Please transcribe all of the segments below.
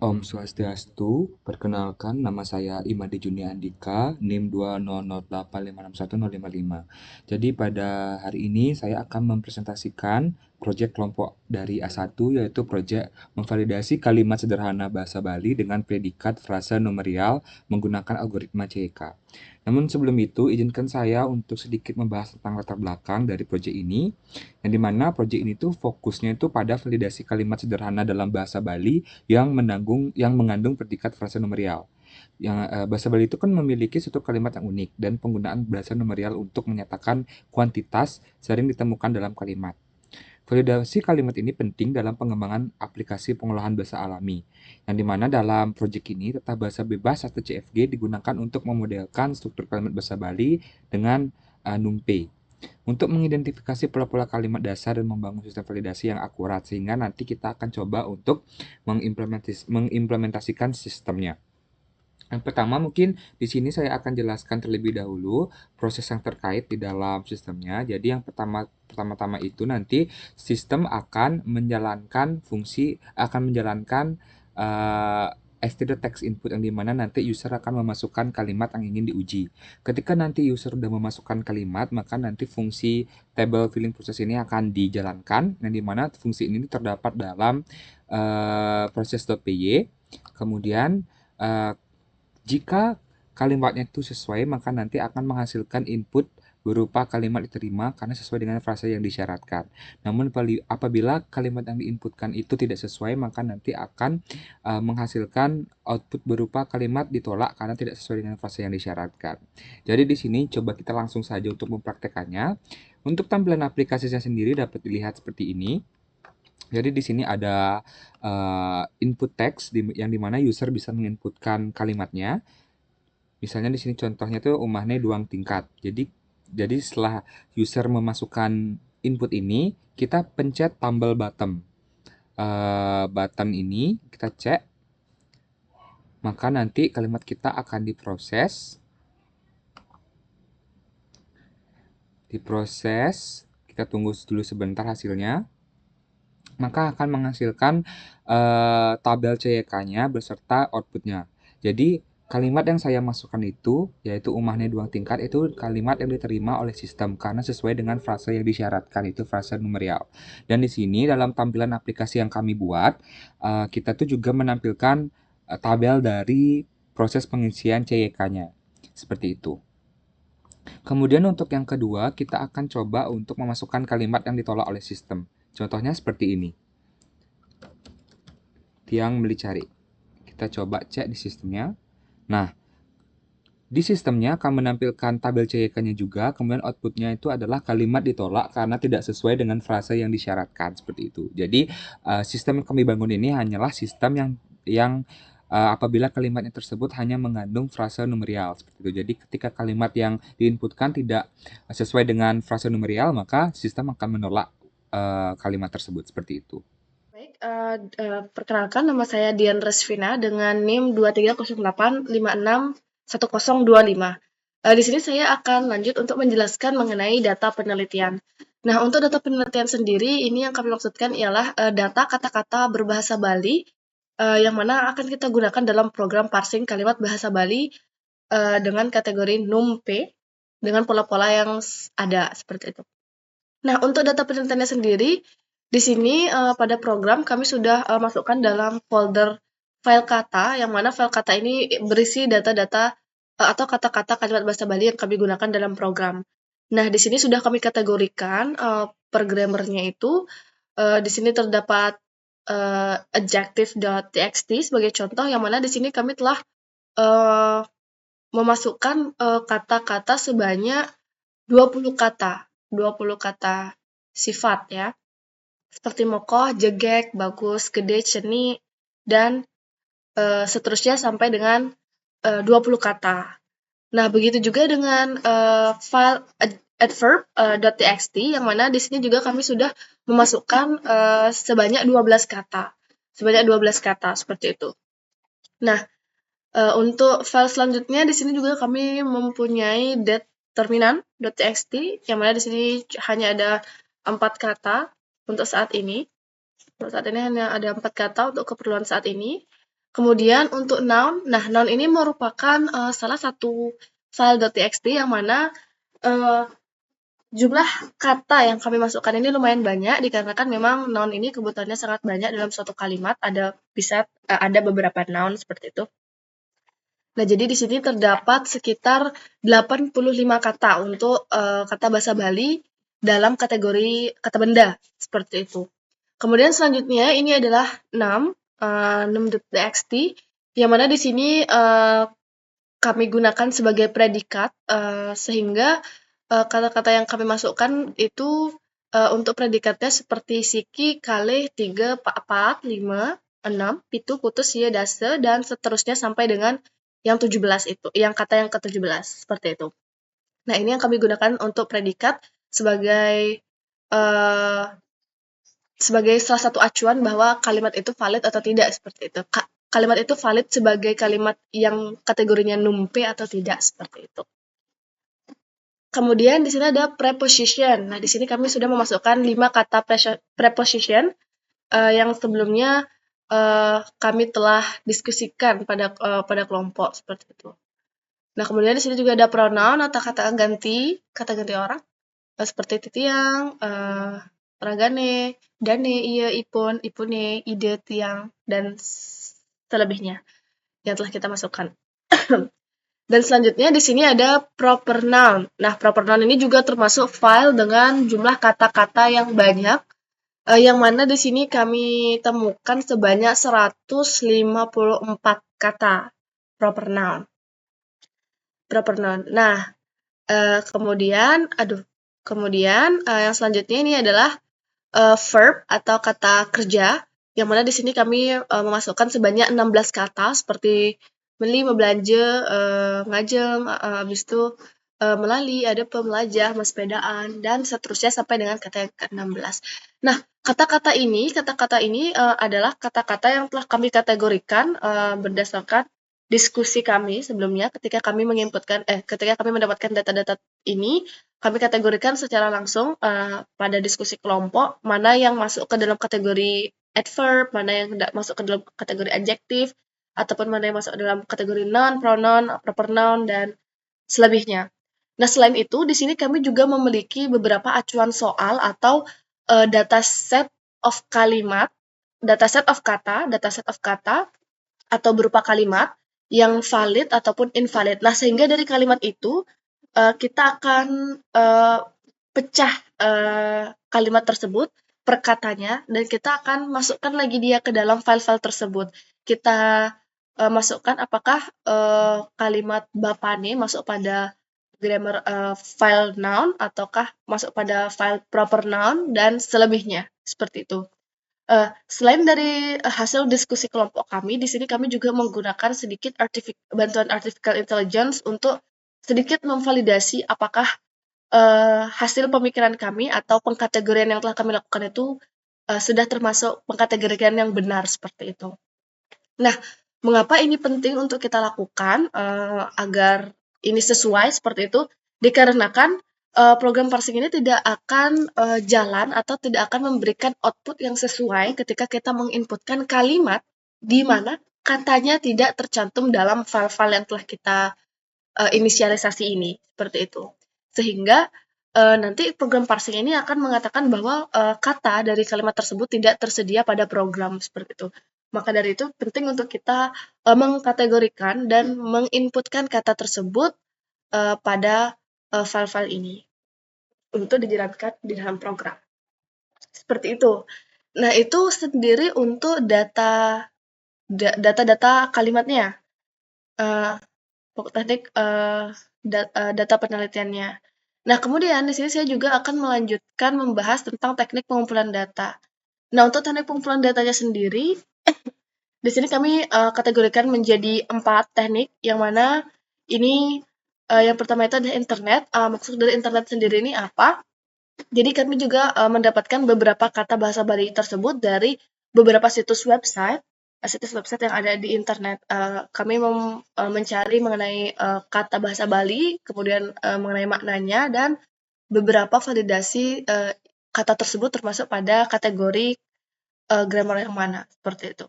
Om Swastiastu, perkenalkan nama saya Imade Juni Andika, NIM 200856155. Jadi pada hari ini saya akan mempresentasikan proyek kelompok dari A1 yaitu proyek memvalidasi kalimat sederhana bahasa Bali dengan predikat frasa nomerial menggunakan algoritma CK. Namun sebelum itu, izinkan saya untuk sedikit membahas tentang latar belakang dari proyek ini, yang dimana proyek ini tuh fokusnya itu pada validasi kalimat sederhana dalam bahasa Bali yang mengandung predikat frasa nomerial. Bahasa Bali itu kan memiliki suatu kalimat yang unik dan penggunaan bahasa nomerial untuk menyatakan kuantitas sering ditemukan dalam kalimat. Validasi kalimat ini penting dalam pengembangan aplikasi pengolahan bahasa alami, yang dimana dalam proyek ini tata bahasa bebas atau CFG digunakan untuk memodelkan struktur kalimat bahasa Bali dengan NumPy untuk mengidentifikasi pola-pola kalimat dasar dan membangun sistem validasi yang akurat, sehingga nanti kita akan coba untuk mengimplementasikan sistemnya. Yang pertama mungkin di sini saya akan jelaskan terlebih dahulu proses yang terkait di dalam sistemnya. Jadi yang pertama-tama itu nanti sistem akan menjalankan std text input yang dimana nanti user akan memasukkan kalimat yang ingin diuji. Ketika nanti user sudah memasukkan kalimat, maka nanti fungsi table filling process ini akan dijalankan, yang dimana fungsi ini terdapat dalam proses.py. Kemudian jika kalimatnya itu sesuai, maka nanti akan menghasilkan input berupa kalimat diterima karena sesuai dengan frasa yang disyaratkan. Namun apabila kalimat yang diinputkan itu tidak sesuai, maka nanti akan menghasilkan output berupa kalimat ditolak karena tidak sesuai dengan frasa yang disyaratkan. Jadi di sini coba kita langsung saja untuk mempraktekannya. Untuk tampilan aplikasinya sendiri dapat dilihat seperti ini. Jadi di sini ada input text yang dimana user bisa menginputkan kalimatnya. Misalnya di sini contohnya tuh umahnya duang tingkat. Jadi setelah user memasukkan input ini, kita pencet tombol bottom. Button ini kita cek, maka nanti kalimat kita akan diproses. Kita tunggu dulu sebentar hasilnya. Maka akan menghasilkan tabel CYK-nya beserta outputnya. Jadi kalimat yang saya masukkan itu, yaitu umahnya duang tingkat, itu kalimat yang diterima oleh sistem karena sesuai dengan frasa yang disyaratkan, itu frasa nomerial. Dan di sini dalam tampilan aplikasi yang kami buat, kita tuh juga menampilkan tabel dari proses pengisian CYK-nya. Seperti itu. Kemudian untuk yang kedua, kita akan coba untuk memasukkan kalimat yang ditolak oleh sistem. Contohnya seperti ini. Tiang beli cari. Kita coba cek di sistemnya. Nah, di sistemnya akan menampilkan tabel CYK-nya juga, kemudian outputnya itu adalah kalimat ditolak karena tidak sesuai dengan frasa yang disyaratkan, seperti itu. Jadi, sistem yang kami bangun ini hanyalah sistem yang apabila kalimatnya tersebut hanya mengandung frasa nomerial, seperti itu. Jadi, ketika kalimat yang diinputkan tidak sesuai dengan frasa nomerial, maka sistem akan menolak kalimat tersebut, seperti itu. Baik, perkenalkan nama saya Dian Resvina dengan NIM 2308561025. Di sini saya akan lanjut untuk menjelaskan mengenai data penelitian. Nah, untuk data penelitian sendiri, ini yang kami maksudkan ialah data kata-kata berbahasa Bali yang mana akan kita gunakan dalam program parsing kalimat bahasa Bali dengan kategori NumPy dengan pola-pola yang ada seperti itu. Nah, untuk data penelitiannya sendiri, di sini pada program kami sudah masukkan dalam folder file kata, yang mana file kata ini berisi data-data atau kata-kata kalimat bahasa Bali yang kami gunakan dalam program. Nah, di sini sudah kami kategorikan per grammarnya itu. Di sini terdapat adjective.txt sebagai contoh, yang mana di sini kami telah memasukkan kata-kata sebanyak 20 kata. 20 kata sifat ya, seperti mokoh, jegek, bagus, gede, ceni, dan seterusnya sampai dengan 20 kata. Nah, begitu juga dengan file adverb.txt yang mana di sini juga kami sudah memasukkan sebanyak 12 kata. Sebanyak 12 kata seperti itu. Nah, untuk file selanjutnya di sini juga kami mempunyai determinant.txt yang mana di sini hanya ada 4 kata untuk saat ini. Untuk saat ini hanya ada 4 kata untuk keperluan saat ini. Kemudian untuk noun, nah noun ini merupakan salah satu file .txt yang mana uh, jumlah kata yang kami masukkan ini lumayan banyak dikarenakan memang noun ini kebutuhannya sangat banyak dalam suatu kalimat. Ada beberapa noun seperti itu. Nah, jadi di sini terdapat sekitar 85 kata untuk kata bahasa Bali dalam kategori kata benda seperti itu. Kemudian selanjutnya ini adalah num.txt yang mana di sini kami gunakan sebagai predikat sehingga kata-kata yang kami masukkan itu untuk predikatnya seperti siki, kalih, 3, 4, 5, 6, pitu, putus, sia, dase, dan seterusnya sampai dengan yang 17 itu, yang kata yang ke-17, seperti itu. Nah, ini yang kami gunakan untuk predikat sebagai uh, sebagai salah satu acuan bahwa kalimat itu valid atau tidak, seperti itu. Kalimat itu valid sebagai kalimat yang kategorinya numpe atau tidak, seperti itu. Kemudian di sini ada preposition. Nah, di sini kami sudah memasukkan 5 kata preposition yang sebelumnya kami telah diskusikan pada kelompok seperti itu. Nah, kemudian di sini juga ada pronoun atau kata ganti orang seperti titiang, ragane, dane, iya, ipun, ipune, ide, tiang, dan selebihnya yang telah kita masukkan. Dan selanjutnya di sini ada proper noun. Nah, proper noun ini juga termasuk file dengan jumlah kata-kata yang banyak, yang mana di sini kami temukan sebanyak 154 kata proper noun. Proper noun. Nah, kemudian yang selanjutnya ini adalah verb atau kata kerja, yang mana di sini kami memasukkan sebanyak 16 kata seperti beli, membelanja, ngajeng, habis itu melali, ada pemelajah, mesepedaan, dan seterusnya sampai dengan kata yang ke-16. Nah, kata-kata ini adalah kata-kata yang telah kami kategorikan berdasarkan diskusi kami sebelumnya ketika kami mendapatkan data-data ini, kami kategorikan secara langsung pada diskusi kelompok mana yang masuk ke dalam kategori adverb, mana yang tidak masuk ke dalam kategori adjektif, ataupun mana yang masuk ke dalam kategori noun, pronoun, proper noun, dan selebihnya. Nah, selain itu, di sini kami juga memiliki beberapa acuan soal atau dataset of kalimat, dataset of kata, atau berupa kalimat yang valid ataupun invalid. Nah, sehingga dari kalimat itu kita akan pecah kalimat tersebut per katanya dan kita akan masukkan lagi dia ke dalam file-file tersebut. Kita masukkan apakah kalimat bapane masuk pada grammar file noun ataukah masuk pada file proper noun dan selebihnya seperti itu. Selain dari hasil diskusi kelompok kami, di sini kami juga menggunakan sedikit bantuan artificial intelligence untuk sedikit memvalidasi apakah hasil pemikiran kami atau pengkategorian yang telah kami lakukan itu sudah termasuk pengkategorian yang benar seperti itu. Nah, mengapa ini penting untuk kita lakukan agar ini sesuai seperti itu? Dikarenakan program parsing ini tidak akan jalan atau tidak akan memberikan output yang sesuai ketika kita menginputkan kalimat di mana katanya tidak tercantum dalam file-file yang telah kita inisialisasi ini, seperti itu. Sehingga nanti program parsing ini akan mengatakan bahwa kata dari kalimat tersebut tidak tersedia pada program, seperti itu. Maka dari itu penting untuk kita mengkategorikan dan menginputkan kata tersebut pada file-file ini untuk dijelaskan di dalam program. Seperti itu. Nah, itu sendiri untuk data-data kalimatnya. Teknik data penelitiannya. Nah, kemudian di sini saya juga akan melanjutkan membahas tentang teknik pengumpulan data. Nah, untuk teknik pengumpulan datanya sendiri, di sini kami kategorikan menjadi 4 teknik, yang mana ini yang pertama itu adalah internet. Maksud dari internet sendiri ini apa? Jadi kami juga mendapatkan beberapa kata bahasa Bali tersebut dari beberapa situs website yang ada di internet. Kami mencari mengenai kata bahasa Bali, kemudian mengenai maknanya, dan beberapa validasi kata tersebut termasuk pada kategori grammar yang mana, seperti itu.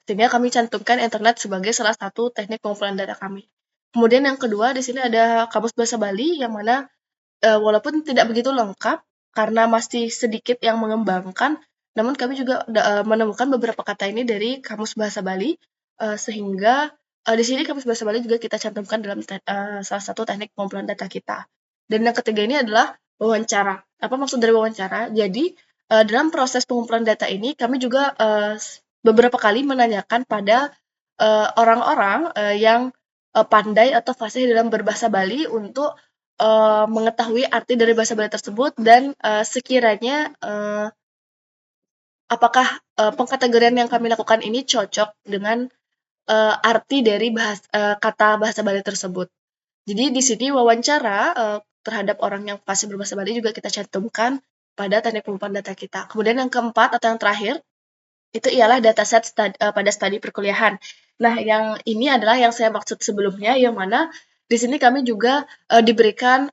Sehingga kami cantumkan internet sebagai salah satu teknik pengumpulan data kami. Kemudian yang kedua di sini ada Kamus Bahasa Bali yang mana walaupun tidak begitu lengkap karena masih sedikit yang mengembangkan, namun kami juga menemukan beberapa kata ini dari Kamus Bahasa Bali, sehingga di sini Kamus Bahasa Bali juga kita cantumkan dalam salah satu teknik pengumpulan data kita. Dan yang ketiga ini adalah wawancara. Apa maksud dari wawancara? Jadi dalam proses pengumpulan data ini kami juga beberapa kali menanyakan pada orang-orang yang pandai atau fasih dalam berbahasa Bali untuk mengetahui arti dari bahasa Bali tersebut dan sekiranya apakah pengkategorian yang kami lakukan ini cocok dengan arti dari kata bahasa Bali tersebut. Jadi di sini wawancara terhadap orang yang fasih berbahasa Bali juga kita cantumkan pada teknik pengumpulan data kita. Kemudian yang keempat atau yang terakhir itu ialah dataset pada studi perkuliahan. Nah, yang ini adalah yang saya maksud sebelumnya, yang mana di sini kami juga diberikan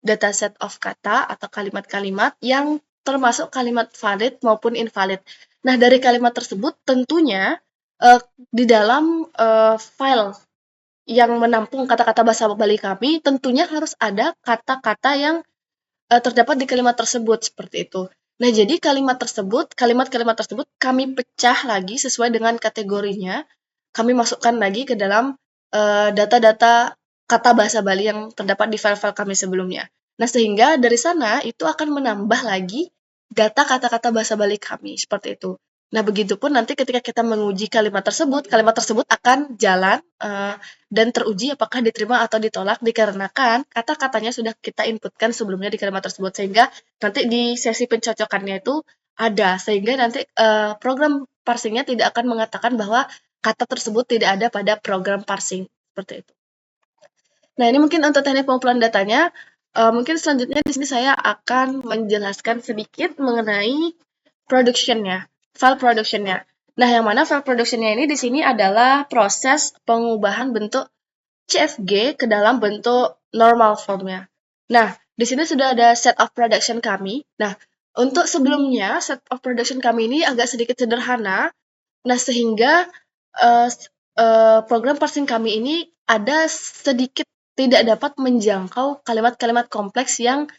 dataset of kata atau kalimat-kalimat yang termasuk kalimat valid maupun invalid. Nah, dari kalimat tersebut tentunya di dalam file yang menampung kata-kata bahasa Bali kami, tentunya harus ada kata-kata yang terdapat di kalimat tersebut, seperti itu. Nah, jadi kalimat-kalimat tersebut kami pecah lagi sesuai dengan kategorinya, kami masukkan lagi ke dalam data-data kata bahasa Bali yang terdapat di file-file kami sebelumnya. Nah, sehingga dari sana itu akan menambah lagi data kata-kata bahasa Bali kami, seperti itu. Nah, begitupun nanti ketika kita menguji kalimat tersebut akan jalan dan teruji apakah diterima atau ditolak dikarenakan kata-katanya sudah kita inputkan sebelumnya di kalimat tersebut, sehingga nanti di sesi pencocokannya itu ada, sehingga nanti program parsingnya tidak akan mengatakan bahwa kata tersebut tidak ada pada program parsing, seperti itu. Nah, ini mungkin untuk teknik pengumpulan datanya. Mungkin selanjutnya di sini saya akan menjelaskan sedikit mengenai production-nya, file production-nya. Nah, yang mana file production-nya ini di sini adalah proses pengubahan bentuk CFG ke dalam bentuk normal form-nya. Nah, di sini sudah ada set of production kami. Nah, untuk sebelumnya set of production kami ini agak sedikit sederhana. Nah, sehingga program parsing kami ini ada sedikit tidak dapat menjangkau kalimat-kalimat kompleks yang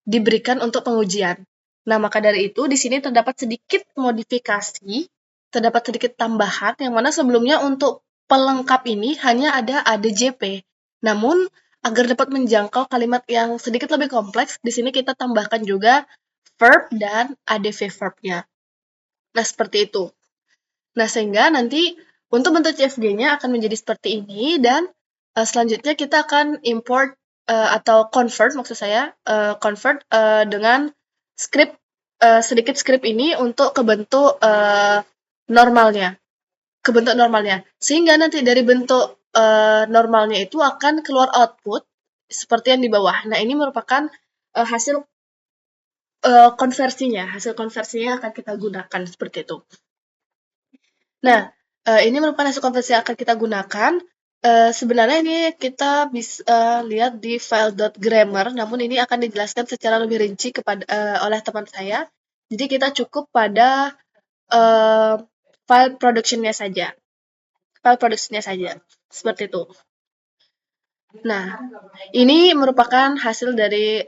diberikan untuk pengujian. Nah, maka dari itu di sini terdapat sedikit modifikasi, terdapat sedikit tambahan yang mana sebelumnya untuk pelengkap ini hanya ada ADJP. Namun, agar dapat menjangkau kalimat yang sedikit lebih kompleks, di sini kita tambahkan juga verb dan ADV verb-nya. Nah, seperti itu. Nah, sehingga nanti untuk bentuk CFG-nya akan menjadi seperti ini, dan selanjutnya kita akan import atau convert, maksud saya, convert dengan script, sedikit script ini untuk ke bentuk normalnya, sehingga nanti dari bentuk normalnya itu akan keluar output seperti yang di bawah. Nah, ini merupakan hasil hasil konversinya akan kita gunakan seperti itu. Nah, ini merupakan hasil konversi yang akan kita gunakan. Sebenarnya ini kita bisa lihat di file.grammar, namun ini akan dijelaskan secara lebih rinci oleh teman saya. Jadi kita cukup pada file production-nya saja. Seperti itu. Nah, ini merupakan hasil dari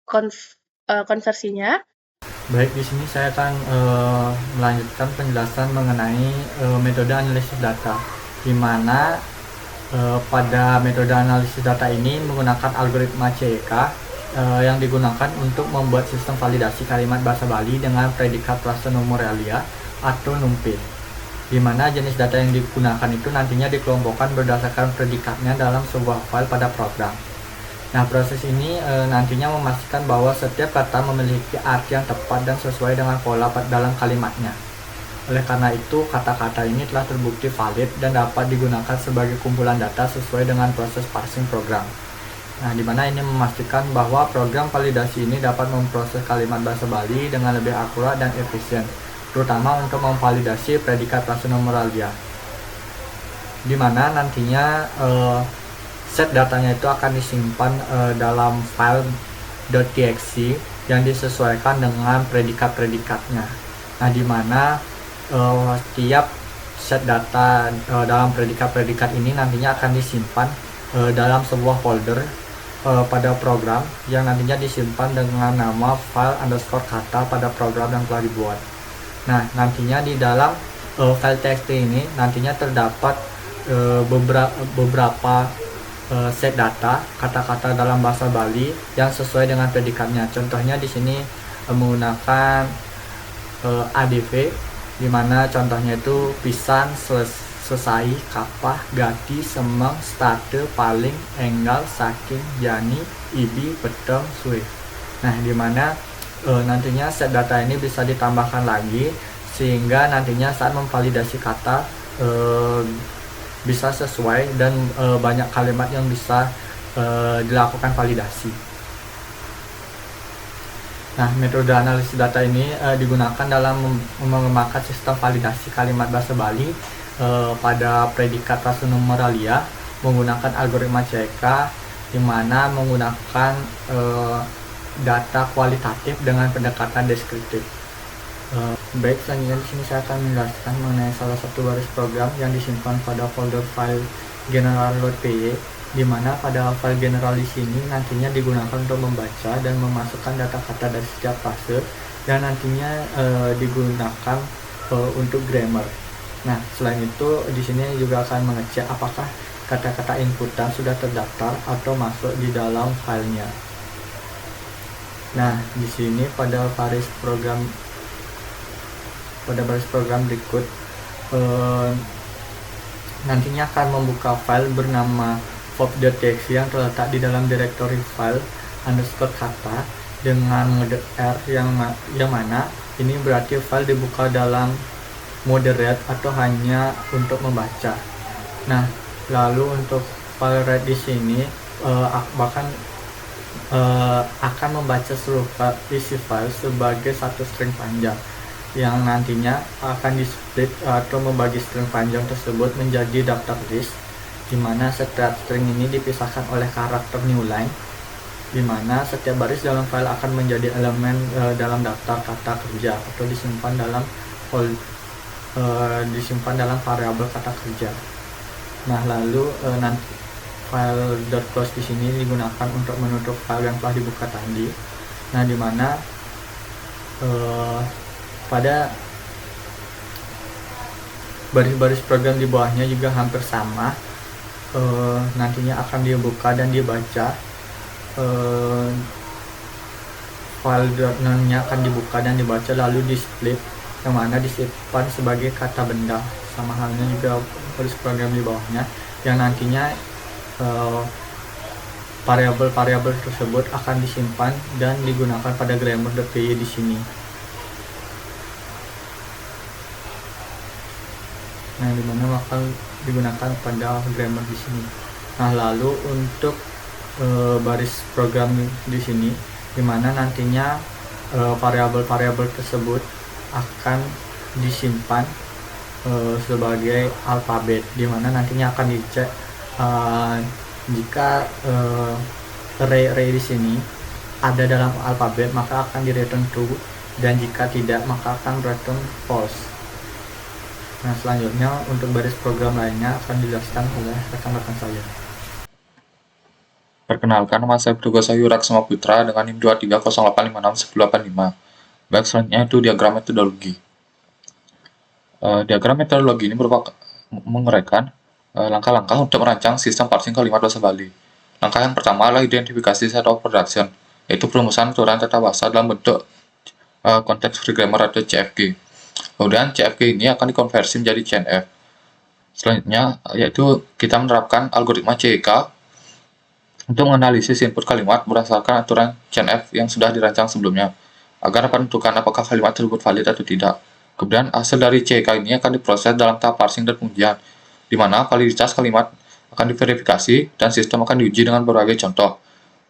konversinya. Baik, di sini saya akan melanjutkan penjelasan mengenai metode analisis data, di mana pada metode analisis data ini menggunakan algoritma CEK yang digunakan untuk membuat sistem validasi kalimat bahasa Bali dengan predikat prasenomorialia atau NUMPE, di mana jenis data yang digunakan itu nantinya dikelompokkan berdasarkan predikatnya dalam sebuah file pada program. Nah, proses ini nantinya memastikan bahwa setiap kata memiliki arti yang tepat dan sesuai dengan pola dalam kalimatnya. Oleh karena itu, kata-kata ini telah terbukti valid dan dapat digunakan sebagai kumpulan data sesuai dengan proses parsing program. Nah, di mana ini memastikan bahwa program validasi ini dapat memproses kalimat bahasa Bali dengan lebih akurat dan efisien, terutama untuk memvalidasi predikat prasenomorialia, di mana nantinya set datanya itu akan disimpan dalam file .txt yang disesuaikan dengan predikat-predikatnya. Nah, di mana setiap set data dalam predikat-predikat ini nantinya akan disimpan dalam sebuah folder pada program yang nantinya disimpan dengan nama file underscore kata pada program yang telah dibuat. Nah, nantinya di dalam file txt ini nantinya terdapat beberapa set data kata-kata dalam bahasa Bali yang sesuai dengan predikatnya. Contohnya di sini menggunakan ADV, dimana contohnya itu pisan, selesai, kapah, gati, semeng, starte, paling, enggal, saking, jani, ibi, peteng, suwe. Nah, dimana nantinya set data ini bisa ditambahkan lagi sehingga nantinya saat memvalidasi kata bisa sesuai dan banyak kalimat yang bisa dilakukan validasi. Nah, metode analisis data ini digunakan dalam mengembangkan sistem validasi kalimat bahasa Bali pada predikat prasenumeralia menggunakan algoritma CK, di mana menggunakan data kualitatif dengan pendekatan deskriptif. Baik, selanjutnya di sini saya akan menjelaskan mengenai salah satu baris program yang disimpan pada folder file general.py, di mana pada file general di sini nantinya digunakan untuk membaca dan memasukkan data kata dari setiap fase, dan nantinya digunakan untuk grammar. Nah, selain itu di sini juga akan mengecek apakah kata-kata inputan sudah terdaftar atau masuk di dalam filenya. Nah, di sini pada baris program berikut nantinya akan membuka file bernama fob.txt yang terletak di dalam direktori file underscore kata dengan mode R yang mana ini berarti file dibuka dalam mode read atau hanya untuk membaca. Nah, lalu untuk file read di sini akan membaca seluruh isi file sebagai satu string panjang yang nantinya akan di-split atau membagi string panjang tersebut menjadi daftar list, di mana setiap string ini dipisahkan oleh karakter new line, di mana setiap baris dalam file akan menjadi elemen dalam daftar kata kerja atau disimpan dalam variabel kata kerja. Nah, lalu nanti file .close di sini digunakan untuk menutup file yang telah dibuka tadi. Nah, di mana pada baris-baris program di bawahnya juga hampir sama, nantinya akan dibuka dan dibaca. File .nya akan dibuka dan dibaca lalu di split, yang mana disimpan sebagai kata benda, sama halnya juga baris program di bawahnya, yang nantinya variabel-variabel tersebut akan disimpan dan digunakan pada grammar.py di sini. Nah, dimana akan digunakan pada grammar di sini. Nah, lalu untuk baris program di sini, dimana nantinya variabel-variabel tersebut akan disimpan sebagai alfabet, dimana nantinya akan dicek jika array di sini ada dalam alfabet maka akan di return true, dan jika tidak maka akan return false. Nah, selanjutnya untuk baris program lainnya akan dijelaskan oleh rekan-rekan saya. Perkenalkan, nama saya Praduga Sayurak Sama Putra dengan NIM 2308561085. Baik, selanjutnya itu diagram metodologi. Diagram metodologi ini merupakan menguraikan langkah-langkah untuk merancang sistem parsing kalimat bahasa Bali. Langkah yang pertama adalah identifikasi set of production, yaitu perumusan aturan tata bahasa dalam bentuk konteks free grammar atau CFG. Kemudian CFG ini akan dikonversi menjadi CNF. Selanjutnya yaitu kita menerapkan algoritma CK untuk menganalisis input kalimat berdasarkan aturan CNF yang sudah dirancang sebelumnya, agar dapat menentukan apakah kalimat tersebut valid atau tidak. Kemudian hasil dari CK ini akan diproses dalam tahap parsing dan pengujian, di mana validitas kalimat akan diverifikasi dan sistem akan diuji dengan berbagai contoh.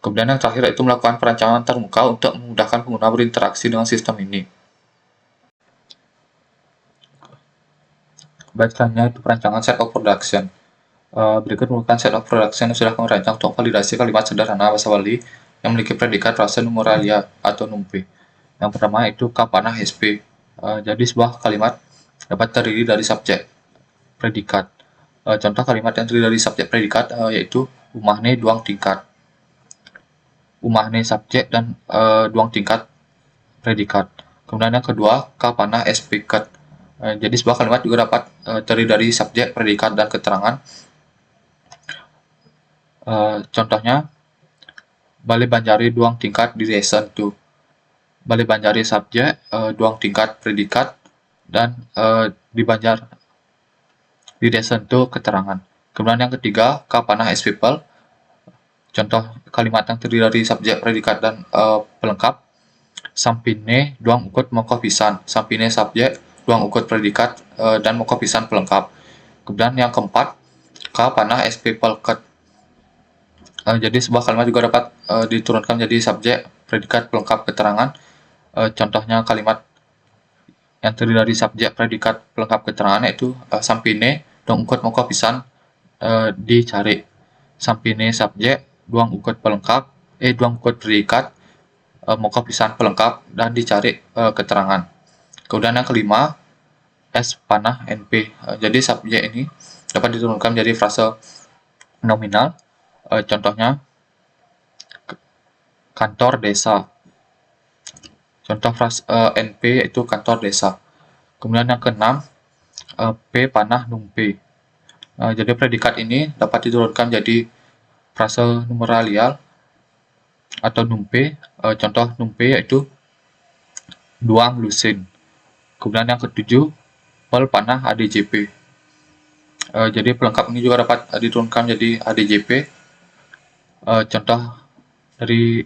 Kemudian yang terakhir yaitu melakukan perancangan termuka untuk memudahkan pengguna berinteraksi dengan sistem ini. Baik, selanjutnya itu perancangan set of production. Berikut merupakan set of production yang sudah kami rancang untuk validasi kalimat sederhana bahasa Bali yang memiliki predikat prasenumeralia atau NUMP. Yang pertama itu kapana SP. Jadi sebuah kalimat dapat terdiri dari subjek predikat. Contoh kalimat yang terdiri dari subjek predikat yaitu umahne duang tingkat. Umahne subjek dan duang tingkat predikat. Kemudian yang kedua, ka panah es piket. Jadi sebuah kalimat juga dapat terdiri dari subjek, predikat, dan keterangan. Contohnya, Bale Banjari duang tingkat di desa itu. Bale Banjari subjek, duang tingkat predikat, dan di Banjar di desa itu keterangan. Kemudian yang ketiga, ka panah es people. Contoh kalimat yang terdiri dari subjek, predikat, dan pelengkap. Sampine duang ukut moko pisan. Sampine subjek, duang ukut predikat, dan moko pisan pelengkap. Kemudian yang keempat, ka panah es people ket. Jadi sebuah kalimat juga dapat diturunkan menjadi subjek, predikat, pelengkap, keterangan. Contohnya kalimat yang terdiri dari subjek, predikat, pelengkap, keterangan yaitu sampine duang ukut moko pisan dicari. Sampine subjek, duang ukut pelengkap, duang ukut predikat, moko pisan pelengkap, dan dicari keterangan. Kemudian yang kelima, S panah NP. Jadi subjek ini dapat diturunkan menjadi frase nominal. Contohnya kantor desa. Contoh frase NP yaitu kantor desa. Kemudian yang keenam, P panah numpe. Jadi predikat ini dapat diturunkan menjadi frase numeralial atau numpe. Contoh numpe yaitu duang lusin. Kemudian yang ketujuh, pel panah ADJP. Jadi pelengkap ini juga dapat diturunkan menjadi ADJP. Contoh dari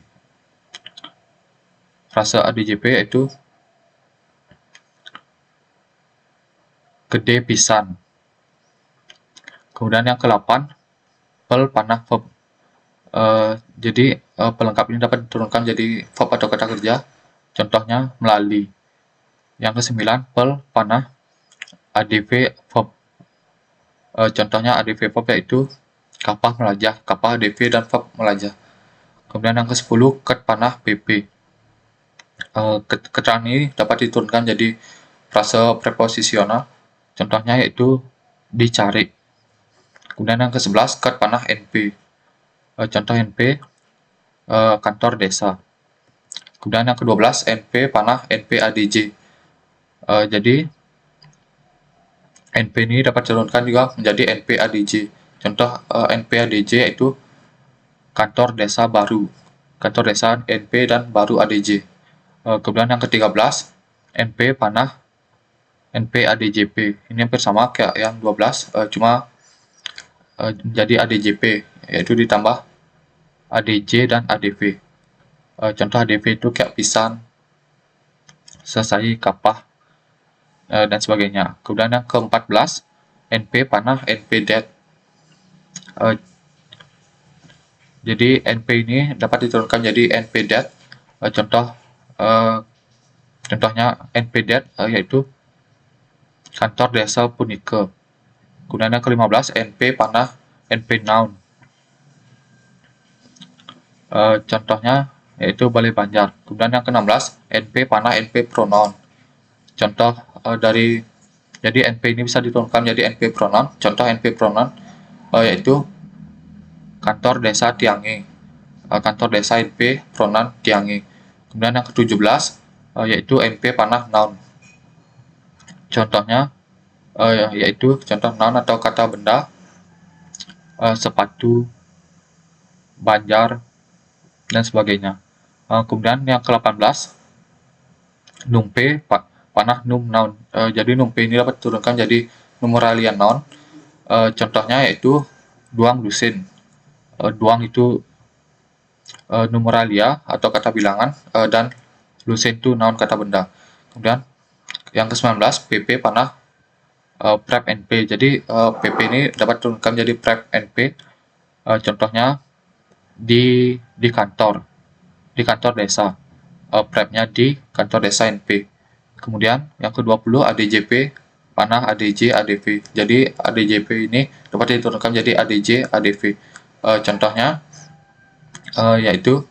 frase ADJP yaitu gede pisan. Kemudian yang ke-8, pel panah verb. Jadi pelengkap ini dapat diturunkan menjadi verb atau kata kerja. Contohnya melalui. Yang ke-9, pel panah ADV verb. Contohnya ADV verb yaitu kapah melajah, kapah ADV dan verb melajah. Kemudian yang ke-10, ket panah PP. Keterangan ini dapat diturunkan jadi frase preposisional. Contohnya yaitu dicari. Kemudian yang ke-11, ket panah NP. Contoh NP, kantor desa. Kemudian yang ke-12, NP panah NPADJ. Jadi NP ini dapat diturunkan juga menjadi NPADJ. Contoh NPADJ yaitu kantor desa baru. Kantor desa NP dan baru ADJ. Kemudian yang ke-13, NP panah NPADJP. Ini hampir sama kayak yang 12, cuma menjadi ADJP, yaitu ditambah ADJ dan ADV. Contoh ADV itu kayak pisan, selesai, kapah, dan sebagainya. Kemudian yang ke-14, NP panah NPDAT. Jadi NP ini dapat diturunkan jadi NPDAT. Contohnya NPDAT yaitu kantor desa Punike. Kemudian yang ke-15, NP panah NP noun. Contohnya yaitu Balai Banjar. Kemudian yang ke-16, NP panah NP pronoun. Contoh jadi NP ini bisa diturunkan menjadi NP pronoun. Contoh NP pronoun yaitu kantor desa Tiange. Kantor desa NP pronoun Tiange. Kemudian yang ke-17 yaitu NP panah noun. Contohnya yaitu contoh noun atau kata benda, sepatu, Banjar, dan sebagainya. Kemudian yang ke-18, numpe panah num noun. Jadi numpe ini dapat diturunkan jadi numeralian noun. Contohnya yaitu duang lusin. Duang itu numeralia atau kata bilangan, dan lusin itu noun kata benda. Kemudian yang ke-19, PP panah prep NP. Jadi PP ini dapat diturunkan menjadi prep NP. Contohnya di kantor desa. Prepnya di kantor desa NP. Kemudian yang ke-20 ADJP panah ADJ ADV. Jadi ADJP ini dapat diturunkan menjadi ADJ ADV. Contohnya yaitu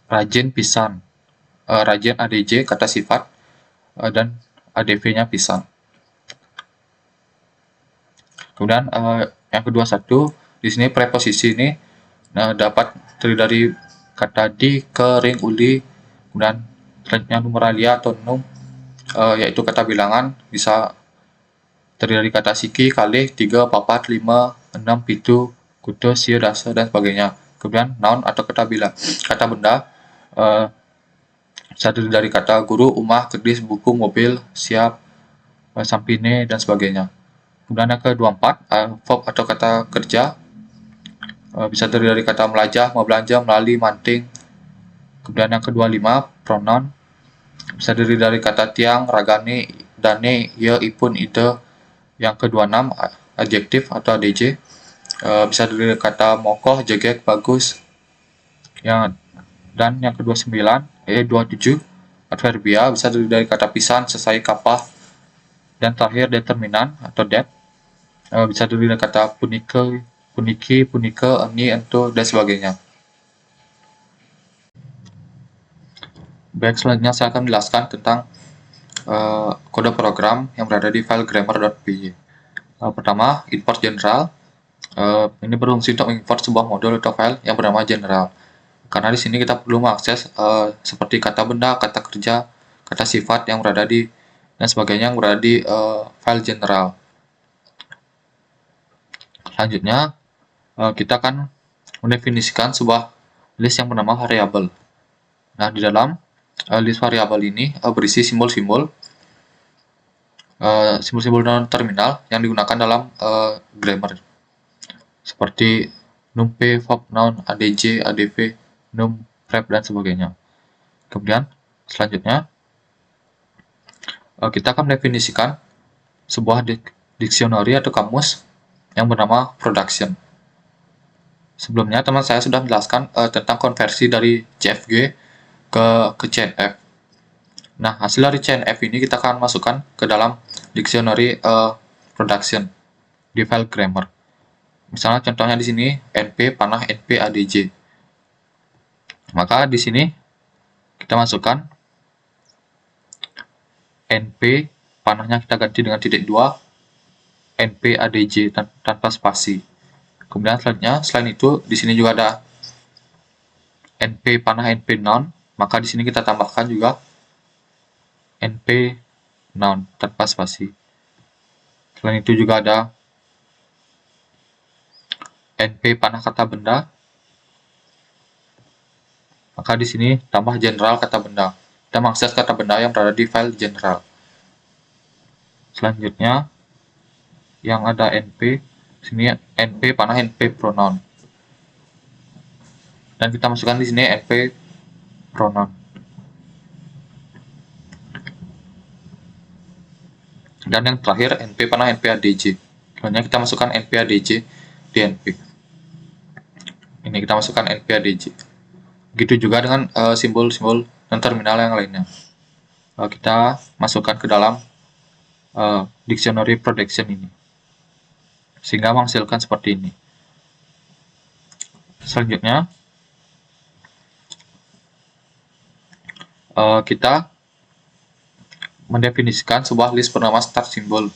rajin pisan. Rajin ADJ kata sifat, dan ADV-nya pisan. Kemudian yang kedua satu, di sini preposisi ini dapat terdiri dari kata di, ke, ring, uli, kemudian selanjutnya numeralia atau num, yaitu kata bilangan, bisa terdiri dari kata siki, kalih, 3, 4, 5, 6, 7, kudu, sieu, dasa, dan sebagainya. Kemudian noun atau kata benda bisa terdiri dari kata guru, rumah, kedis, buku, mobil, siap, sampine, dan sebagainya. Kemudian yang ke-24, verb atau kata kerja bisa terdiri dari kata melajah, membelanja, melali, manting. Kemudian yang ke-25, pronoun bisa terdiri dari kata tiang, ragane, dane, ye, ipun, ide. Yang ke-26, adjektif atau adj bisa terdiri dari kata mokoh, jegek, bagus. Dan yang ke-29, 27, adverbia bisa terdiri dari kata pisan, selesai, kapah. Dan terakhir determinan atau that bisa terdiri dari kata punike, puniki, punike, eni, ento, dan sebagainya. Baik, selanjutnya saya akan menjelaskan tentang kode program yang berada di file grammar.py. Pertama, import general. Ini berfungsi untuk mengimport sebuah modul atau file yang bernama general. Karena di sini kita perlu mengakses seperti kata benda, kata kerja, kata sifat yang berada di dan sebagainya yang berada di file general. Selanjutnya, kita akan mendefinisikan sebuah list yang bernama variabel. Nah, di dalam list variabel ini berisi simbol-simbol non terminal yang digunakan dalam grammar, seperti nump, verb, noun, adj, adv, num, prep, dan sebagainya. Kemudian selanjutnya kita akan mendefinisikan sebuah dictionary atau kamus yang bernama production. Sebelumnya teman saya sudah menjelaskan tentang konversi dari CFG ke CNF. Nah, hasil dari CNF ini kita akan masukkan ke dalam dictionary production di file grammar. Misalnya contohnya di sini np panah np adj. Maka di sini kita masukkan np panahnya kita ganti dengan titik 2, np adj tanpa spasi. Kemudian selanjutnya selain itu di sini juga ada np panah np noun, maka di sini kita tambahkan juga np noun tanpa spasi. Selain itu juga ada np panah kata benda, maka di sini tambah general kata benda. Kita mengakses kata benda yang berada di file general. Selanjutnya yang ada np, sini np panah np pronoun, dan kita masukkan di sini np pronoun. Dan yang terakhir np panah np adj. Selanjutnya kita masukkan np adj di np. Ini kita masukkan np adj. Begitu juga dengan simbol-simbol non terminal yang lainnya. Kita masukkan ke dalam dictionary production ini, sehingga menghasilkan seperti ini. Selanjutnya kita mendefinisikan sebuah list bernama start symbol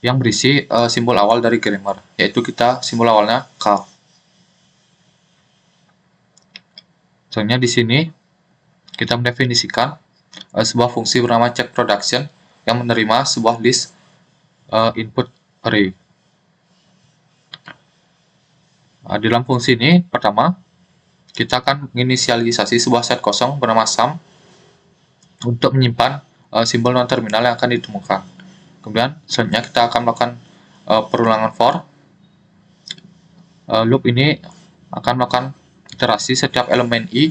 yang berisi simbol awal dari grammar, yaitu simbol awalnya k. Soalnya di sini kita mendefinisikan sebuah fungsi bernama check production yang menerima sebuah list input array. Di dalam fungsi ini, pertama kita akan menginisialisasi sebuah set kosong bernama sum untuk menyimpan simbol non terminal yang akan ditemukan. Kemudian selanjutnya kita akan melakukan perulangan for. Loop ini akan melakukan iterasi setiap elemen i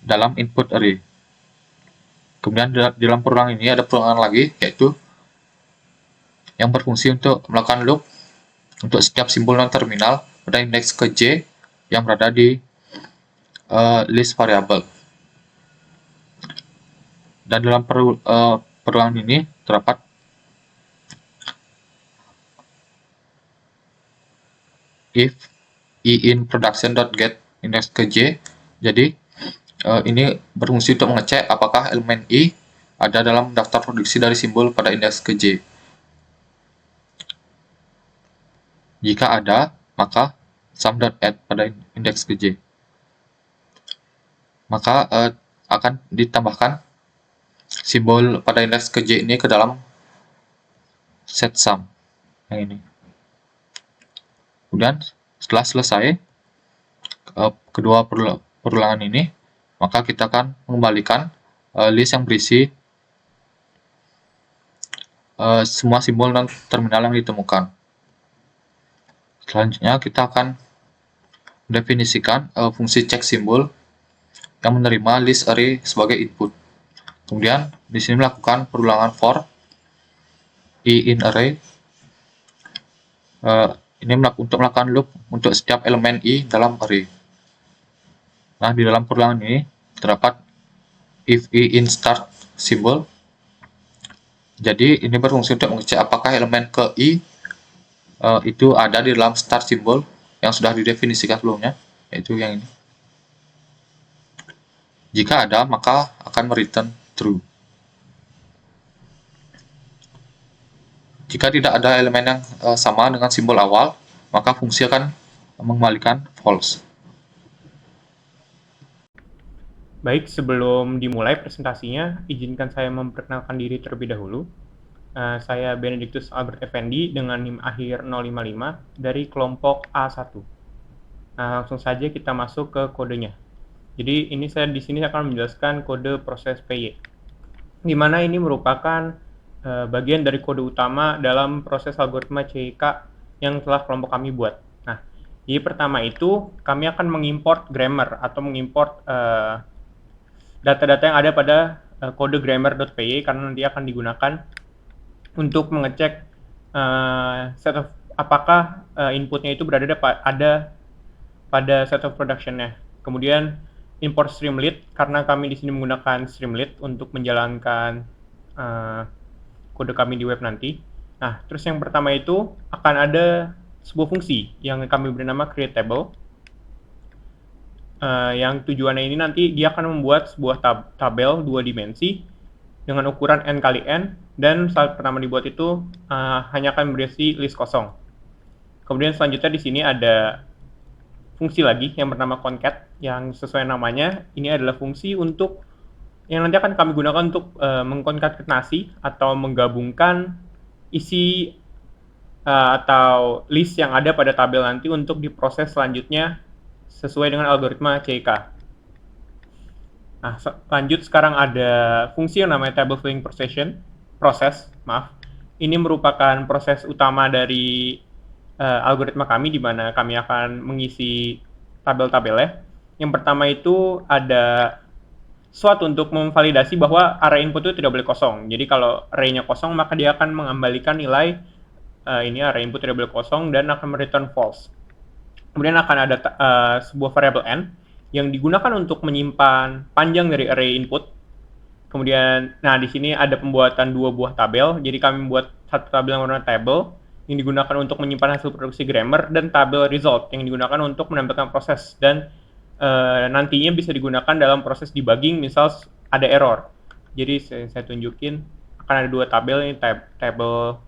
dalam input array. Kemudian di dalam perulangan ini ada perulangan lagi, yaitu yang berfungsi untuk melakukan loop untuk setiap simbol non terminal pada indeks ke j yang berada di list variable. Dan dalam perulangan ini terdapat if in production.get index ke j. Jadi ini berfungsi untuk mengecek apakah elemen i ada dalam daftar produksi dari simbol pada indeks ke-J. Jika ada, maka sum.add pada indeks ke-J. Maka akan ditambahkan simbol pada indeks ke-J ini ke dalam set sum yang ini. Kemudian setelah selesai kedua perulangan ini, maka kita akan mengembalikan list yang berisi semua simbol dan terminal yang ditemukan. Selanjutnya kita akan mendefinisikan fungsi check simbol yang menerima list array sebagai input. Kemudian di sini melakukan perulangan for i in array. Ini untuk melakukan loop untuk setiap elemen i dalam array. Nah, di dalam perulangan ini terdapat if i in start symbol. Jadi ini berfungsi untuk mengecek apakah elemen ke i itu ada di dalam start symbol yang sudah didefinisikan sebelumnya, yaitu yang ini. Jika ada, maka akan mereturn true. Jika tidak ada elemen yang sama dengan simbol awal, maka fungsi akan mengembalikan false. Baik, sebelum dimulai presentasinya, izinkan saya memperkenalkan diri terlebih dahulu. Saya Benedictus Albert Effendi dengan NIM akhir 055 dari kelompok A1. Langsung saja kita masuk ke kodenya. Jadi ini saya di sini akan menjelaskan kode proses PY, di mana ini merupakan bagian dari kode utama dalam proses algoritma CK yang telah kelompok kami buat. Nah, jadi pertama itu kami akan mengimport grammar atau mengimport data-data yang ada pada kode grammar.py karena nanti akan digunakan untuk mengecek apakah inputnya itu berada pada set of production-nya. Kemudian import Streamlit karena kami di sini menggunakan Streamlit untuk menjalankan kode kami di web nanti. Nah, terus yang pertama itu akan ada sebuah fungsi yang kami beri nama createTable. Yang tujuannya ini nanti dia akan membuat sebuah tabel 2 dimensi dengan ukuran n kali n, dan saat pertama dibuat itu hanya akan berisi list kosong. Kemudian selanjutnya di sini ada fungsi lagi yang bernama concat, yang sesuai namanya ini adalah fungsi untuk yang nanti akan kami gunakan untuk mengkonkatenasi atau menggabungkan isi atau list yang ada pada tabel nanti untuk diproses selanjutnya sesuai dengan algoritma CK. Nah, lanjut sekarang ada fungsi yang namanya table filling process. Ini merupakan proses utama dari algoritma kami di mana kami akan mengisi tabel-tabelnya. Yang pertama itu ada suatu untuk memvalidasi bahwa array input itu tidak boleh kosong. Jadi kalau array-nya kosong, maka dia akan mengembalikan nilai ini array input tidak boleh kosong dan akan return false. Kemudian akan ada sebuah variabel n yang digunakan untuk menyimpan panjang dari array input. Kemudian, nah di sini ada pembuatan 2 buah tabel. Jadi kami membuat satu tabel yang bernama table yang digunakan untuk menyimpan hasil produksi grammar, dan tabel result yang digunakan untuk menampilkan proses dan nantinya bisa digunakan dalam proses debugging misal ada error. Jadi saya tunjukin akan ada 2 tabel, ini tabel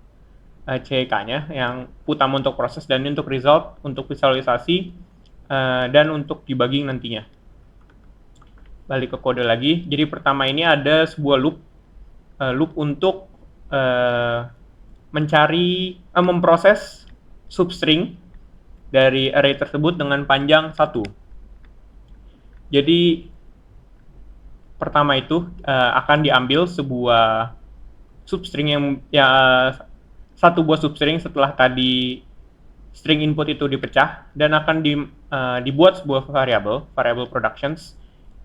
CK-nya yang utama untuk proses dan ini untuk result, untuk visualisasi dan untuk debugging nantinya. Balik ke kode lagi. Jadi pertama ini ada sebuah loop untuk memproses substring dari array tersebut dengan panjang 1. Jadi pertama itu akan diambil sebuah substring yang satu buah substring setelah tadi string input itu dipecah, dan akan dibuat sebuah variable productions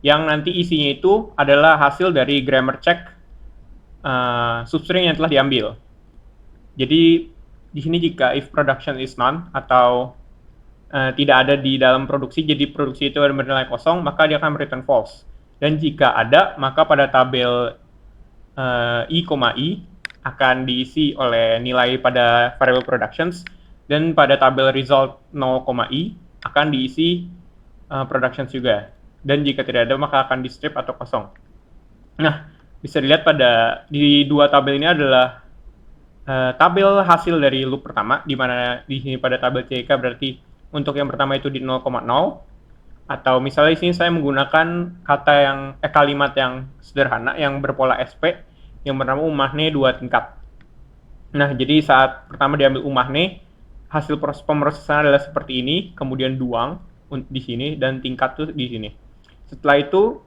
yang nanti isinya itu adalah hasil dari grammar check substring yang telah diambil. Jadi di sini jika if production is none atau tidak ada di dalam produksi, jadi produksi itu bernilai kosong, maka dia akan return false. Dan jika ada, maka pada tabel i, akan diisi oleh nilai pada variable productions, dan pada tabel result 0,i akan diisi productions juga. Dan jika tidak ada, maka akan di strip atau kosong. Nah, bisa dilihat di dua tabel ini adalah tabel hasil dari loop pertama, di mana di sini pada tabel CK berarti untuk yang pertama itu di 0,0, atau misalnya di sini saya menggunakan kalimat yang sederhana yang berpola SP yang bernama umahne 2 tingkat. Nah, jadi saat pertama diambil umahne, hasil proses pemrosesan adalah seperti ini, kemudian duang di sini dan tingkat tuh di sini. Setelah itu,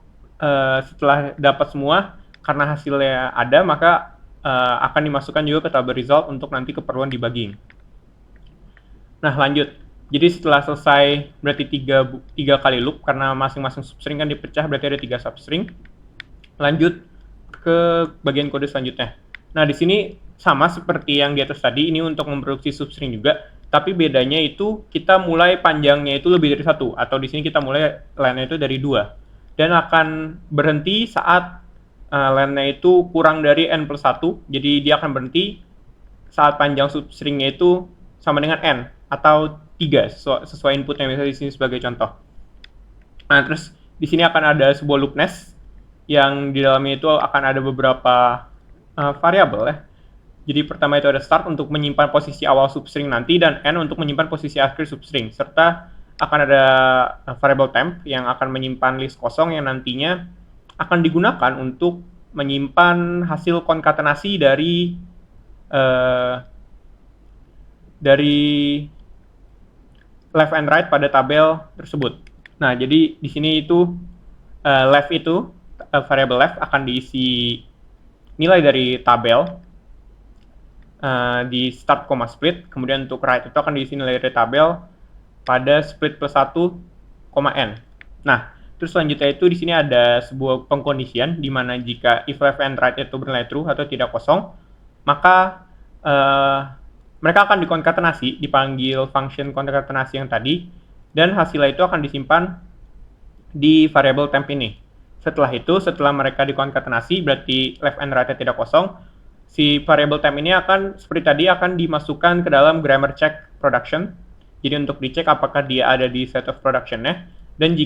setelah dapat semua, karena hasilnya ada, maka akan dimasukkan juga ke tabel result untuk nanti keperluan debugging. Nah, lanjut. Jadi setelah selesai berarti tiga kali loop, karena masing-masing substring kan dipecah, berarti ada 3 substring. Lanjut ke bagian kode selanjutnya. Nah, di sini sama seperti yang di atas tadi, ini untuk memproduksi substring juga, tapi bedanya itu kita mulai panjangnya itu lebih dari 1, atau di sini kita mulai line-nya itu dari 2. Dan akan berhenti saat line-nya itu kurang dari n+1, jadi dia akan berhenti saat panjang substringnya itu sama dengan n, atau 3, sesuai inputnya, misalnya di sini sebagai contoh. Nah, terus di sini akan ada sebuah loop nest, yang di dalamnya itu akan ada beberapa variabel ya. Jadi pertama itu ada start untuk menyimpan posisi awal substring nanti, dan n untuk menyimpan posisi akhir substring, serta akan ada variabel temp yang akan menyimpan list kosong yang nantinya akan digunakan untuk menyimpan hasil konkatenasi dari left and right pada tabel tersebut. Nah, jadi di sini itu left itu variabel left akan diisi nilai dari tabel di start, split. Kemudian untuk right itu akan diisi nilai dari tabel pada split +1, n. Nah, terus selanjutnya itu di sini ada sebuah pengkondisian di mana jika if left and right itu bernilai true atau tidak kosong, maka mereka akan dikonkatenasi, dipanggil function konkatenasi yang tadi, dan hasilnya itu akan disimpan di variabel temp ini. Setelah itu, setelah mereka dikonkatenasi, berarti left and right-nya tidak kosong, si variabel temp ini akan, seperti tadi, akan dimasukkan ke dalam grammar check production. Jadi untuk dicek apakah dia ada di set of production-nya, dan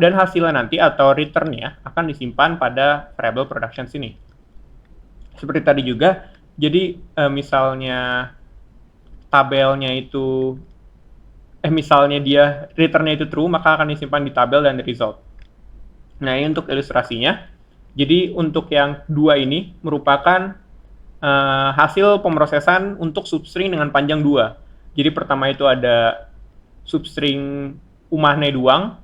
dan hasilnya nanti atau return-nya akan disimpan pada variabel production sini. Seperti tadi juga, jadi misalnya tabelnya itu misalnya dia return-nya itu true, maka akan disimpan di tabel dan di result. Nah, ini untuk ilustrasinya. Jadi untuk yang 2 ini merupakan hasil pemrosesan untuk substring dengan panjang 2. Jadi pertama itu ada substring umahne duang.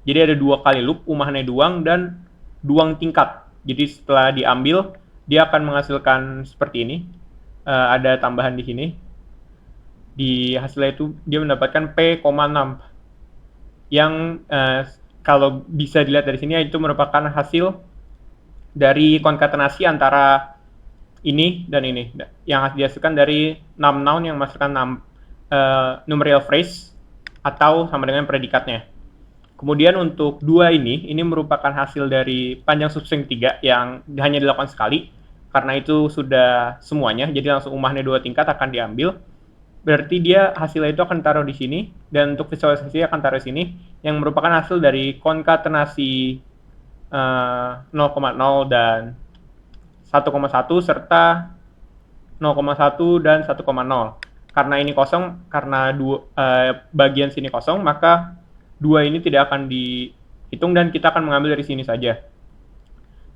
Jadi ada 2 kali loop umahne duang dan duang tingkat. Jadi setelah diambil, dia akan menghasilkan seperti ini. Ada tambahan di sini. Di hasilnya itu dia mendapatkan P,6 yang kalau bisa dilihat dari sini itu merupakan hasil dari konkatenasi antara ini dan ini yang dihasilkan dari noun yang menghasilkan numerial phrase atau sama dengan predikatnya. Kemudian untuk 2 ini merupakan hasil dari panjang substring 3 yang hanya dilakukan sekali, karena itu sudah semuanya, jadi langsung umahnya 2 tingkat akan diambil. Berarti dia hasilnya itu akan taruh di sini, dan untuk visualisasi akan taruh di sini, yang merupakan hasil dari konkatenasi 0,0 dan 1,1 serta 0,1 dan 1,0. Karena ini kosong, karena bagian sini kosong, maka 2 ini tidak akan dihitung dan kita akan mengambil dari sini saja.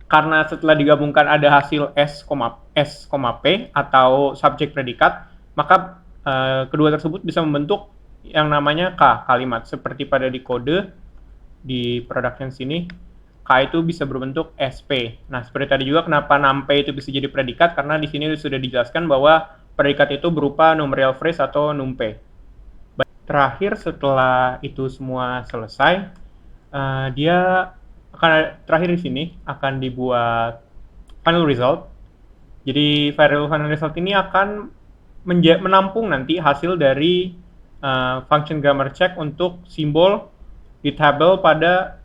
Karena setelah digabungkan ada hasil S, P atau subjek predikat, maka kedua tersebut bisa membentuk yang namanya kalimat. Seperti pada di kode, di production sini, K itu bisa berbentuk SP. Nah, seperti tadi juga kenapa NumP itu bisa jadi predikat, karena di sini sudah dijelaskan bahwa predikat itu berupa numerial phrase atau NumP. Terakhir, setelah itu semua selesai, terakhir di sini akan dibuat final result. Jadi final result ini akan menampung nanti hasil dari function grammar check untuk simbol di tabel pada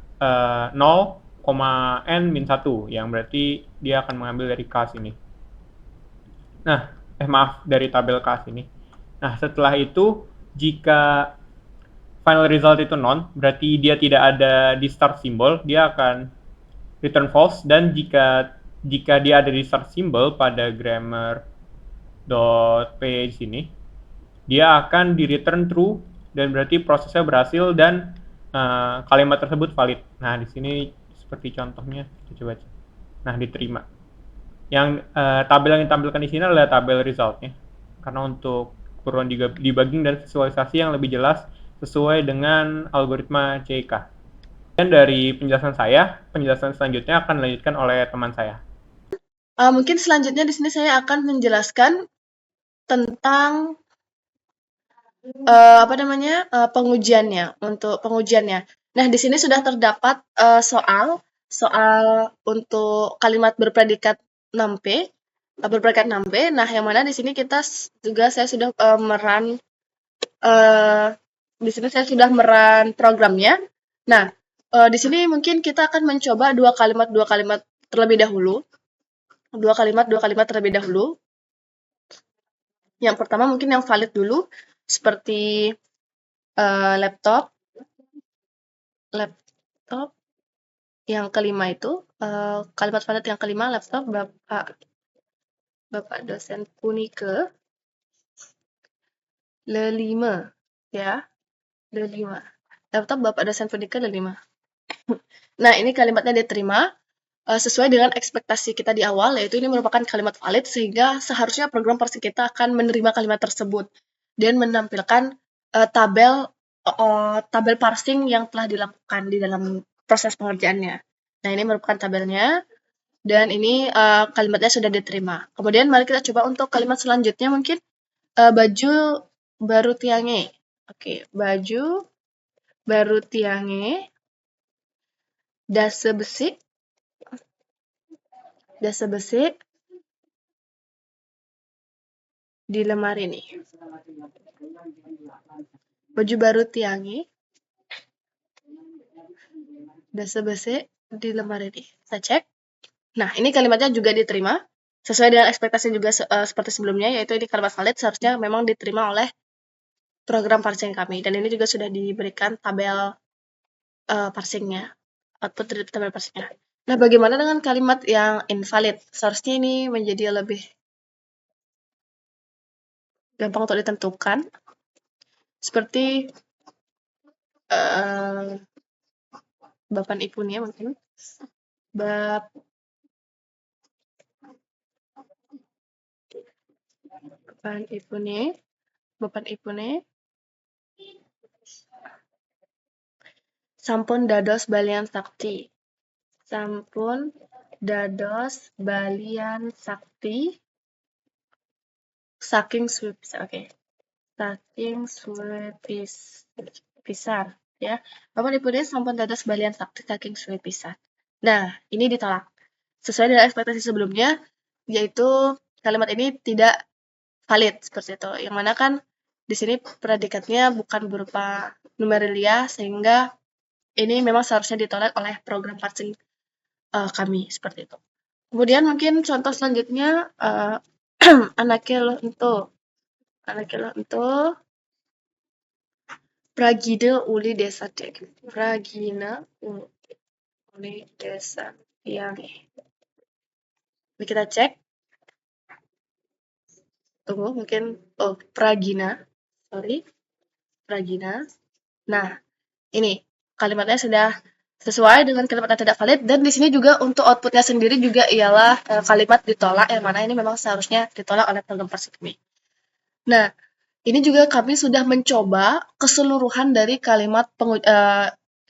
0,n-1, yang berarti dia akan mengambil dari K sini. Nah, dari tabel K sini. Nah, setelah itu jika final result itu non, berarti dia tidak ada di start simbol, dia akan return false, dan jika jika dia ada di search symbol pada grammar.p di sini, dia akan di return true dan berarti prosesnya berhasil dan kalimat tersebut valid. Nah, di sini seperti contohnya, kita coba cek. Nah, diterima. Yang tabel yang ditampilkan di sini adalah tabel resultnya. Karena untuk keperluan debugging dan visualisasi yang lebih jelas sesuai dengan algoritma CK. Dan dari penjelasan saya, penjelasan selanjutnya akan dilanjutkan oleh teman saya. Mungkin selanjutnya di sini saya akan menjelaskan tentang pengujiannya, untuk pengujiannya. Nah, di sini sudah terdapat soal untuk kalimat berpredikat 6P, berpredikat 6P. Nah, yang mana di sini saya sudah di sini saya sudah meran programnya. Nah, di sini mungkin kita akan mencoba dua kalimat terlebih dahulu. Dua kalimat terlebih dahulu. Yang pertama mungkin yang valid dulu, seperti laptop. Yang kelima itu, kalimat valid yang kelima, laptop Bapak dosen Punike. Le5, ya. Le5. Laptop Bapak dosen Punike Le5. Nah, ini kalimatnya diterima sesuai dengan ekspektasi kita di awal, yaitu ini merupakan kalimat valid, sehingga seharusnya program parsing kita akan menerima kalimat tersebut dan menampilkan tabel parsing yang telah dilakukan di dalam proses pengerjaannya. Nah, ini merupakan tabelnya, dan ini kalimatnya sudah diterima. Kemudian mari kita coba untuk kalimat selanjutnya mungkin baju baru tiange. Oke, baju baru tiange, dase besi di lemari nih. Baju baru tiange, dase besi di lemari nih. Saya cek. Nah, ini kalimatnya juga diterima. Sesuai dengan ekspektasi juga seperti sebelumnya, yaitu ini kalimat valid seharusnya memang diterima oleh program parsing kami. Dan ini juga sudah diberikan tabel parsingnya, output dari tabel parsingnya. Nah, bagaimana dengan kalimat yang invalid? Seharusnya ini menjadi lebih gampang untuk ditentukan. Seperti Bapak Ibunya mungkin. Bapak Ibune sampun dados balian sakti. Sampun dados balian sakti saking suwe pisan. Oke. Saking suwe pisan, ya. Bapak Ibune sampun dados balian sakti saking suwe pisan. Nah, ini ditolak. Sesuai dengan ekspektasi sebelumnya, yaitu kalimat ini tidak valid seperti itu. Yang mana kan di sini predikatnya bukan berupa numerilia, sehingga ini memang seharusnya ditolak oleh program parsing kami seperti itu. Kemudian mungkin contoh selanjutnya anaknya untuk Pragina uli desa cek. Pragina uli desa yang ini kita cek. Tunggu, mungkin Pragina. Nah, ini kalimatnya sudah sesuai dengan kalimat yang tidak valid, dan di sini juga untuk outputnya sendiri juga ialah kalimat ditolak, yang mana ini memang seharusnya ditolak oleh program parsing kami. Nah, ini juga kami sudah mencoba keseluruhan dari kalimat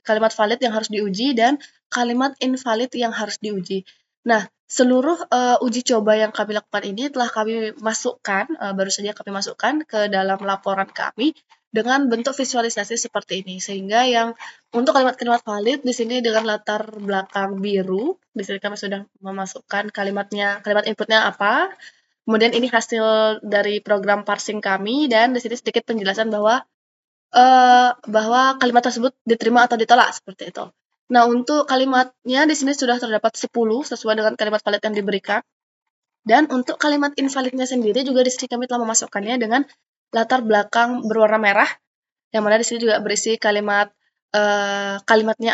valid yang harus diuji dan kalimat invalid yang harus diuji. Nah, seluruh uji coba yang kami lakukan ini telah kami masukkan, baru saja kami masukkan ke dalam laporan kami dengan bentuk visualisasi seperti ini. Sehingga yang untuk kalimat-kalimat valid di sini dengan latar belakang biru, di sini kami sudah memasukkan kalimat inputnya apa. Kemudian ini hasil dari program parsing kami, dan di sini sedikit penjelasan bahwa kalimat tersebut diterima atau ditolak seperti itu. Nah, untuk kalimatnya di sini sudah terdapat 10 sesuai dengan kalimat valid yang diberikan. Dan untuk kalimat invalidnya sendiri juga di sini kami telah memasukkannya dengan latar belakang berwarna merah, yang mana di sini juga berisi kalimatnya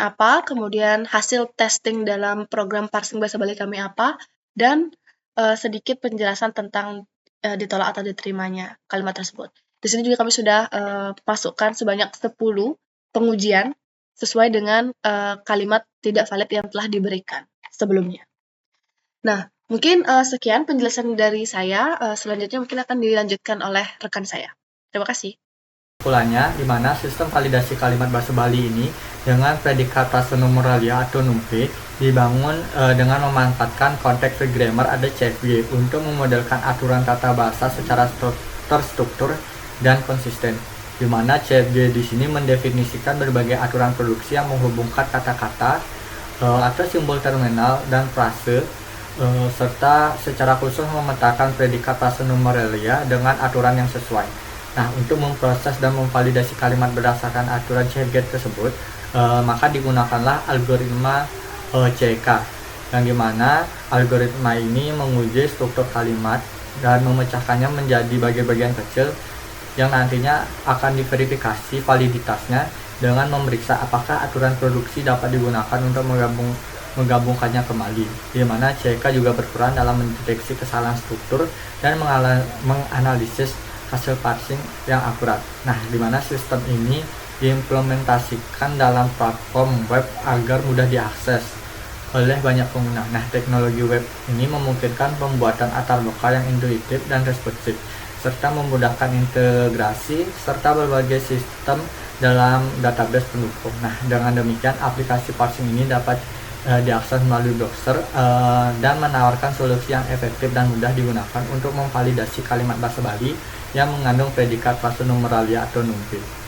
apa, kemudian hasil testing dalam program parsing bahasa Bali kami apa, dan sedikit penjelasan tentang ditolak atau diterimanya kalimat tersebut. Di sini juga kami sudah masukkan sebanyak 10 pengujian sesuai dengan kalimat tidak valid yang telah diberikan sebelumnya. Nah, mungkin sekian penjelasan dari saya. Selanjutnya mungkin akan dilanjutkan oleh rekan saya. Terima kasih. Kesimpulannya, di mana sistem validasi kalimat bahasa Bali ini dengan predikat prasenomeralia atau NUMPE dibangun dengan memanfaatkan konteks free grammar ada CFG untuk memodelkan aturan tata bahasa secara terstruktur dan konsisten. Di mana CFG di sini mendefinisikan berbagai aturan produksi yang menghubungkan kata-kata atau simbol terminal dan frase serta secara khusus memetakan predikat prasenomeralia dengan aturan yang sesuai. Nah, untuk memproses dan memvalidasi kalimat berdasarkan aturan CFG tersebut, maka digunakanlah algoritma CK, yang dimana algoritma ini menguji struktur kalimat dan memecahkannya menjadi bagian-bagian kecil yang nantinya akan diverifikasi validitasnya dengan memeriksa apakah aturan produksi dapat digunakan untuk menggabungkannya kembali, di mana CK juga berperan dalam mendeteksi kesalahan struktur dan menganalisis hasil parsing yang akurat. Nah, di mana sistem ini diimplementasikan dalam platform web agar mudah diakses oleh banyak pengguna. Nah, teknologi web ini memungkinkan pembuatan latar belakang yang intuitif dan responsif, serta memudahkan integrasi serta berbagai sistem dalam database pendukung. Nah, dengan demikian aplikasi parsing ini dapat diakses melalui browser dan menawarkan solusi yang efektif dan mudah digunakan untuk memvalidasi kalimat bahasa Bali yang mengandung predikat prasenomeralia atau NUMPE.